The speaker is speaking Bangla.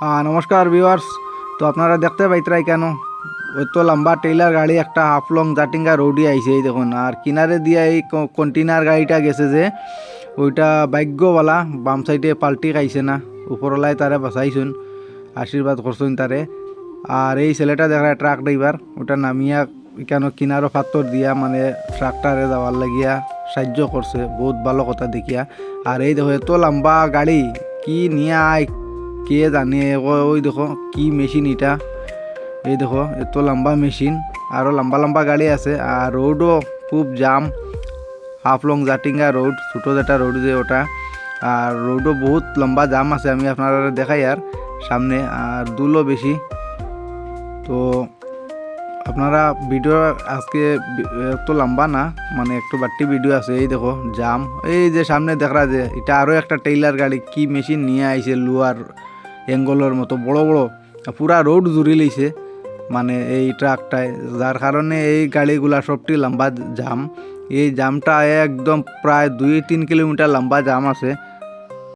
নমস্কার ভিউয়ার্স। তো আপনারা দেখতে পাইতরাই কেন ওই তো লম্বা টেইলার গাড়ি একটা হাফলং জাটিঙ্গা রোডে আইছে, এই দেখুন। আর কিনারে দিয়ে এই কন্টেনার গাড়িটা গেছে যে ওইটা ভাগ্যওয়ালা বাম সাইডে পাল্টি খাইছে না, উপরওয়ালায় তারে বাঁচাইছুন, আশীর্বাদ করছুন তারে। আর এই ছেলেটা দেখা ট্রাক ড্রাইভার, ওটা নামিয়া কেন কিনারও পাথর দিয়া মানে ট্রাকটারে যাওয়ার লাগিয়া সাহায্য করছে, বহুত ভালো কথা দেখিয়া। আর এই দেখো এত লম্বা গাড়ি কি নিয়ে আয় কে জানে। ওই দেখো কি মেশিন এটা, এই দেখো এত লম্বা মেশিন, আরও লম্বা লম্বা গাড়ি আছে। আর রোডও খুব জাম, হাফলং জাটিঙ্গা রোড, ছোটো যেটা রোড যে ওটা। আর রোডও বহুত লম্বা জাম আছে, আমি আপনারা দেখাই আর সামনে। আর দুলও বেশি। তো আপনারা ভিডিও আজকে এত লম্বা না, মানে একটু বাড়তি ভিডিও আছে। এই দেখো জাম, এই যে সামনে দেখা যে এটা আরও একটা টেইলার গাড়ি কি মেশিন নিয়ে আইছে, লোয়ার অ্যাঙ্গলের মতো বড় বড়, পুরা রোড জুড়ে লইছে মানে এই ট্রাকটায়, যার কারণে এই গাড়িগুলা সবটি লম্বা জাম। এই জামটা একদম প্রায় 2-3 কিলোমিটার লম্বা জাম আছে।